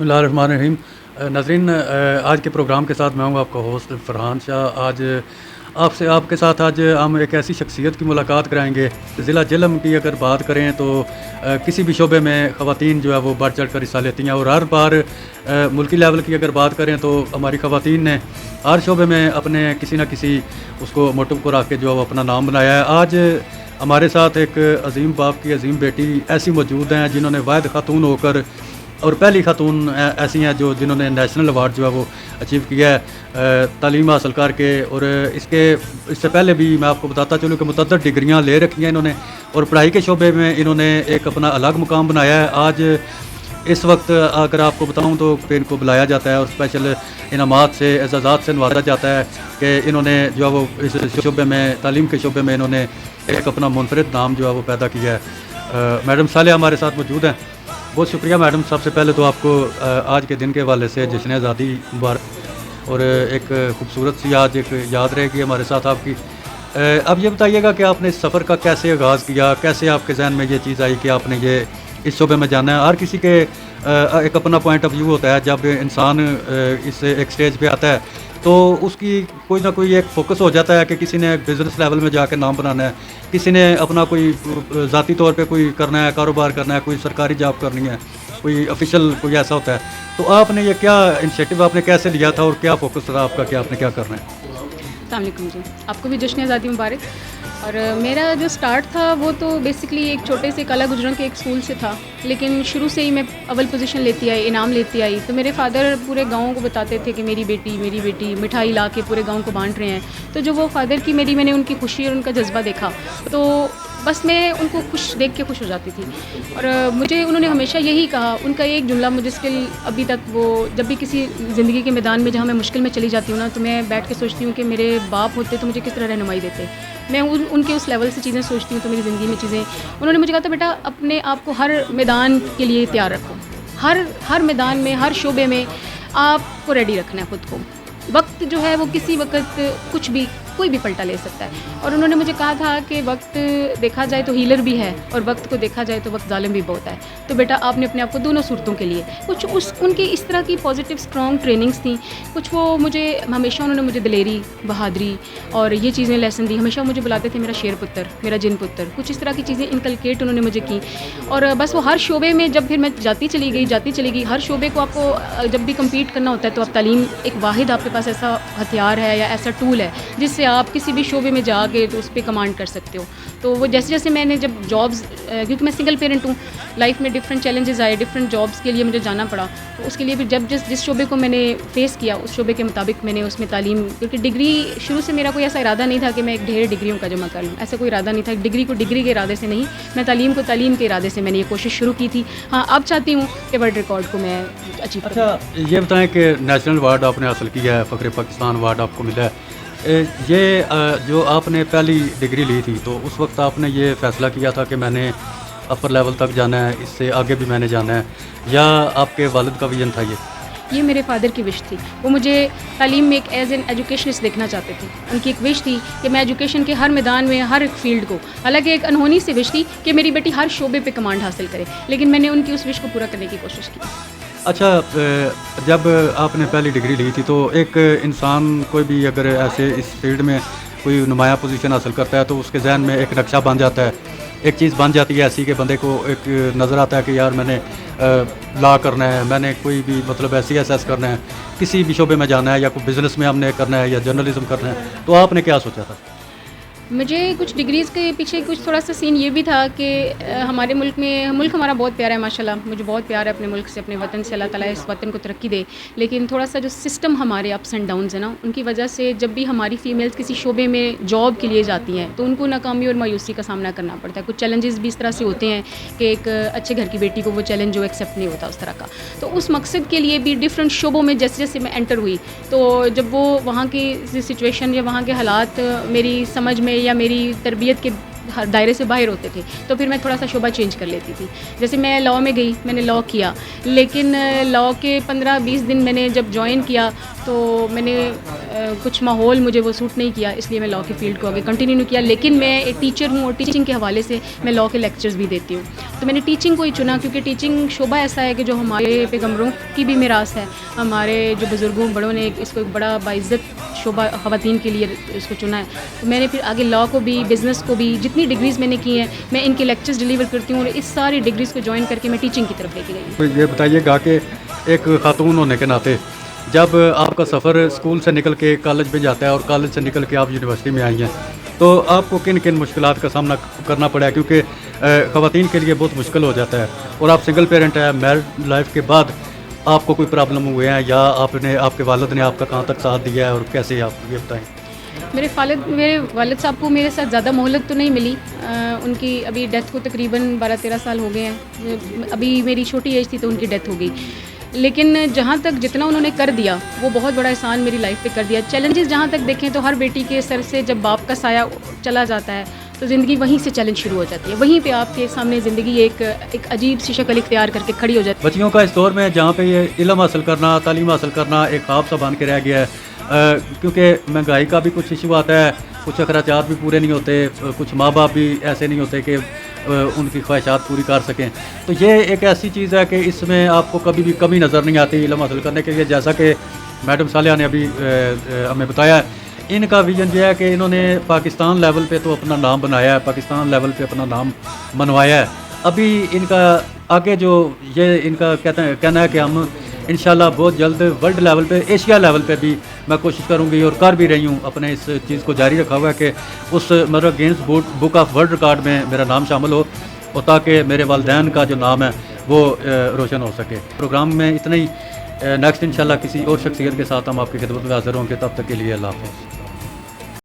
بسم اللہ الرحمن الرحیم. ناظرین، آج کے پروگرام کے ساتھ میں ہوں آپ کا ہوسٹ فرحان شاہ. آج آپ کے ساتھ ہم ایک ایسی شخصیت کی ملاقات کرائیں گے. ضلع جہلم کی اگر بات کریں تو کسی بھی شعبے میں خواتین جو ہے وہ بڑھ چڑھ کر حصہ لیتی ہیں، اور ہر بار ملکی لیول کی اگر بات کریں تو ہماری خواتین نے ہر شعبے میں اپنے کسی نہ کسی اس کو موٹو کو رکھ کے جو ہے وہ اپنا نام بنایا ہے. آج ہمارے ساتھ ایک عظیم باپ کی عظیم بیٹی ایسی موجود ہیں جنہوں نے واحد خاتون ہو کر، اور پہلی خاتون ایسی ہیں جنہوں نے نیشنل ایوارڈ جو ہے وہ اچیو کیا ہے تعلیم حاصل کر کے. اور اس سے پہلے بھی میں آپ کو بتاتا چلوں کہ متعدد ڈگریاں لے رکھی ہیں انہوں نے، اور پڑھائی کے شعبے میں انہوں نے ایک اپنا الگ مقام بنایا ہے. آج اس وقت اگر آپ کو بتاؤں تو ان کو بلایا جاتا ہے اور اسپیشل انعامات سے، اعزازات سے نوازا جاتا ہے کہ انہوں نے جو ہے وہ اس شعبے میں، تعلیم کے شعبے میں انہوں نے ایک اپنا منفرد نام جو ہے وہ پیدا کیا ہے. میڈم صالحہ ہمارے ساتھ موجود ہیں. بہت شکریہ میڈم. سب سے پہلے تو آپ کو آج کے دن کے حوالے سے جشن آزادی مبارک، اور ایک خوبصورت سی آج ایک یاد رہے گی ہمارے ساتھ آپ کی. اب یہ بتائیے گا کہ آپ نے اس سفر کا کیسے آغاز کیا، کیسے آپ کے ذہن میں یہ چیز آئی کہ آپ نے یہ اس شعبے میں جانا ہے. ہر کسی کے ایک اپنا پوائنٹ آف ویو ہوتا ہے. جب انسان اس ایک سٹیج پہ آتا ہے تو اس کی کوئی نہ کوئی ایک فوکس ہو جاتا ہے کہ کسی نے بزنس لیول میں جا کے نام بنانا ہے، کسی نے اپنا کوئی ذاتی طور پہ کوئی کرنا ہے، کاروبار کرنا ہے، کوئی سرکاری جاب کرنی ہے، کوئی آفیشیل کوئی ایسا ہوتا ہے. تو آپ نے یہ کیا انیشیٹو آپ نے کیسے لیا تھا اور کیا فوکس تھا آپ کا کہ آپ نے کیا کرنا ہے؟ السلام علیکم جی، آپ کو بھی جشن آزادی مبارک. اور میرا جو سٹارٹ تھا وہ تو بیسکلی ایک چھوٹے سے کالا گجروں کے ایک اسکول سے تھا، لیکن شروع سے ہی میں اول پوزیشن لیتی آئی، انعام لیتی آئی. تو میرے فادر پورے گاؤں کو بتاتے تھے کہ میری بیٹی مٹھائی لا کے پورے گاؤں کو بانٹ رہے ہیں. تو جو وہ فادر کی میں نے ان کی خوشی اور ان کا جذبہ دیکھا تو بس میں ان کو دیکھ کے خوش ہو جاتی تھی. اور مجھے انہوں نے ہمیشہ یہی کہا، ان کا ایک جملہ مجھے اسٹل ابھی تک، وہ جب بھی کسی زندگی کے میدان میں جہاں میں مشکل میں چلی جاتی ہوں نا، تو میں بیٹھ کے سوچتی ہوں کہ میرے باپ ہوتے تو مجھے کس طرح رہنمائی دیتے. میں ان کے اس لیول سے چیزیں سوچتی ہوں تو میری زندگی میں چیزیں. انہوں نے مجھے کہا تھا بیٹا اپنے آپ کو ہر میدان کے لیے تیار رکھو، ہر میدان میں، ہر شعبے میں آپ کو ریڈی رکھنا ہے خود کو. وقت جو ہے وہ کسی وقت کوئی بھی پلٹا لے سکتا ہے. اور انہوں نے مجھے کہا تھا کہ وقت دیکھا جائے تو ہیلر بھی ہے، اور وقت کو دیکھا جائے تو وقت ظالم بھی بہت ہے. تو بیٹا آپ نے اپنے آپ کو دونوں صورتوں کے لیے کچھ ان کی اس طرح کی پازیٹیو اسٹرانگ ٹریننگس تھیں. کچھ وہ مجھے ہمیشہ انہوں نے مجھے دلیری، بہادری اور یہ چیزیں لیسن دی. ہمیشہ مجھے بلاتے تھے میرا شیر پتر، میرا جن پتر. کچھ اس طرح کی چیزیں انکلکیٹ انہوں نے مجھے کی. اور بس وہ ہر شعبے میں جب پھر میں جاتی چلی گئی. ہر شعبے کو آپ کو جب بھی کمپیٹ کرنا ہوتا ہے تو آپ تعلیم ایک واحد آپ کے پاس ایسا ہتھیار ہے یا ایسا ٹول ہے جس سے آپ کسی بھی شعبے میں جا کے تو اس پہ کمانڈ کر سکتے ہو. تو وہ جیسے میں نے جب جابز، کیونکہ میں سنگل پیرنٹ ہوں، لائف میں ڈفرینٹ چیلنجز آئے، ڈفرینٹ جابس کے لیے مجھے جانا پڑا. تو اس کے لیے بھی جب جس شعبے کو میں نے فیس کیا اس شعبے کے مطابق میں نے اس میں تعلیم، کیونکہ ڈگری شروع سے میرا کوئی ایسا ارادہ نہیں تھا کہ میں ایک ڈھیر ڈگریوں کا جمع کر لوں. ایسا کوئی ارادہ نہیں تھا. ڈگری کو ڈگری کے ارادے سے نہیں، میں تعلیم کو تعلیم کے ارادے سے میں نے یہ کوشش شروع کی تھی. ہاں اب چاہتی ہوں کہ ورلڈ ریکارڈ کو میں اچیو کروں. اچھا یہ بتائیں کہ نیشنل ایوارڈ آپ نے حاصل کیا ہے، فخر پاکستان ایوارڈ آپ کو ملا ہے. یہ جو آپ نے پہلی ڈگری لی تھی تو اس وقت آپ نے یہ فیصلہ کیا تھا کہ میں نے اپر لیول تک جانا ہے، اس سے آگے بھی میں نے جانا ہے، یا آپ کے والد کا ویژن تھا یہ میرے فادر کی وش تھی. وہ مجھے تعلیم میں ایک ایز این ایجوکیشنسٹ دیکھنا چاہتے تھے. ان کی ایک وش تھی کہ میں ایجوکیشن کے ہر میدان میں، ہر ایک فیلڈ کو، حالانکہ ایک انہونی سی وش تھی کہ میری بیٹی ہر شعبے پہ کمانڈ حاصل کرے، لیکن میں نے ان کی اس وش کو پورا کرنے کی کوشش کی. اچھا جب آپ نے پہلی ڈگری لی تھی تو ایک انسان کوئی بھی اگر ایسے اس فیلڈ میں کوئی نمایاں پوزیشن حاصل کرتا ہے تو اس کے ذہن میں ایک نقشہ بن جاتا ہے، ایک چیز بن جاتی ہے ایسی کہ بندے کو ایک نظر آتا ہے کہ یار میں نے لا کرنا ہے، میں نے کوئی بھی مطلب ایسی ایس کرنا ہے، کسی بھی شعبے میں جانا ہے، یا کوئی بزنس میں ہم نے کرنا ہے یا جرنلزم کرنا ہے. تو آپ نے کیا سوچا تھا؟ مجھے کچھ ڈگریز کے پیچھے کچھ تھوڑا سا سین یہ بھی تھا کہ ہمارے ملک ہمارا بہت پیارا ہے ماشاءاللہ. مجھے بہت پیار ہے اپنے ملک سے، اپنے وطن سے. اللہ تعالیٰ اس وطن کو ترقی دے. لیکن تھوڑا سا جو سسٹم ہمارے اپس اینڈ ڈاؤنز ہیں نا، ان کی وجہ سے جب بھی ہماری فیمیلز کسی شعبے میں جاب کے لیے جاتی ہیں تو ان کو ناکامی اور مایوسی کا سامنا کرنا پڑتا ہے. کچھ چیلنجز بھی اس طرح سے ہوتے ہیں کہ ایک اچھے گھر کی بیٹی کو وہ چیلنج جو ایکسیپٹ نہیں ہوتا اس طرح کا. تو اس مقصد کے لیے بھی ڈفرینٹ شعبوں میں جیسے میں انٹر ہوئی تو جب وہ وہاں کی سچویشن یا وہاں کے حالات میری سمجھ میں یا میری تربیت کے دائرے سے باہر ہوتے تھے تو پھر میں تھوڑا سا شعبہ چینج کر لیتی تھی. جیسے میں لاء میں گئی، میں نے لاء کیا، لیکن لاء کے 15-20 دن میں نے جب جوائن کیا تو میں نے کچھ ماحول مجھے وہ سوٹ نہیں کیا، اس لیے میں لاء کی فیلڈ کو آگے کنٹینیو نہیں کیا. لیکن میں ایک ٹیچر ہوں اور ٹیچنگ کے حوالے سے میں لاء کے لیکچرز بھی دیتی ہوں. تو میں نے ٹیچنگ کو ہی چنا کیونکہ ٹیچنگ شعبہ ایسا ہے کہ جو ہمارے پیغمبروں کی بھی میراث ہے. ہمارے جو بزرگوں بڑوں نے اس کو ایک بڑا باعزت شعبہ خواتین کے لیے اس کو چنا ہے. تو میں نے پھر آگے لاء کو بھی بزنس کو بھی جتنی ڈگریز میں نے کی ہیں میں ان کے لیکچرز ڈیلیور کرتی ہوں اور اس ساری ڈگریز کو جوائن کر کے میں ٹیچنگ کی طرف لے کے گئی ہوں. یہ بتائیے گا کہ ایک خاتون ہونے کے ناطے جب آپ کا سفر اسکول سے نکل کے کالج میں جاتا ہے اور کالج سے نکل کے آپ یونیورسٹی میں آئی ہیں تو آپ کو کن کن مشکلات کا سامنا کرنا پڑا ہے؟ کیونکہ خواتین کے لیے بہت مشکل ہو جاتا ہے اور آپ سنگل پیرنٹ ہیں. میرڈ لائف کے بعد آپ کو کوئی پرابلم ہوئے ہیں یا آپ کے والد نے آپ کا کہاں تک ساتھ دیا ہے اور کیسے آپ یہ بتائیں؟ میرے والد صاحب کو میرے ساتھ زیادہ مہلت تو نہیں ملی. ان کی ابھی ڈیتھ کو تقریباً 12-13 سال ہو گئے ہیں. ابھی میری چھوٹی ایج تھی تو ان کی ڈیتھ ہو گئی. لیکن جہاں تک جتنا انہوں نے کر دیا وہ بہت بڑا احسان میری لائف پہ کر دیا. چیلنجز جہاں تک دیکھیں تو ہر بیٹی کے سر سے جب باپ کا سایہ چلا جاتا ہے تو زندگی وہیں سے چیلنج شروع ہو جاتی ہے. وہیں پہ آپ کے سامنے زندگی ایک عجیب سی شکل اختیار کر کے کھڑی ہو جاتی ہے. بچیوں کا اس دور میں جہاں پہ یہ علم حاصل کرنا تعلیم حاصل کرنا ایک خواب سا بن کے رہ گیا ہے کیونکہ مہنگائی کا بھی کچھ ایشو آتا ہے, کچھ اخراجات بھی پورے نہیں ہوتے, کچھ ماں باپ بھی ایسے نہیں ہوتے کہ ان کی خواہشات پوری کر سکیں. تو یہ ایک ایسی چیز ہے کہ اس میں آپ کو کبھی بھی کمی نظر نہیں آتی علم حاصل کرنے کے لیے. جیسا کہ میڈم صالحہ نے ابھی ہمیں بتایا ہے, ان کا ویژن یہ ہے کہ انہوں نے پاکستان لیول پہ تو اپنا نام بنایا ہے, پاکستان لیول پہ اپنا نام منوایا ہے. ابھی ان کا آگے جو یہ ان کا کہنا ہے کہ ہم انشاءاللہ بہت جلد ورلڈ لیول پہ ایشیا لیول پہ بھی میں کوشش کروں گی اور کر بھی رہی ہوں. اپنے اس چیز کو جاری رکھا ہوا ہے کہ اس مطلب grains book of world record میں میرا نام شامل ہو اور تاکہ میرے والدین کا جو نام ہے وہ روشن ہو سکے. پروگرام میں اتنا ہی. نیکسٹ انشاءاللہ کسی اور شخصیت کے ساتھ ہم آپ کی خدمت میں حاضر ہوں گے. تب تک کے لیے اللہ حافظ.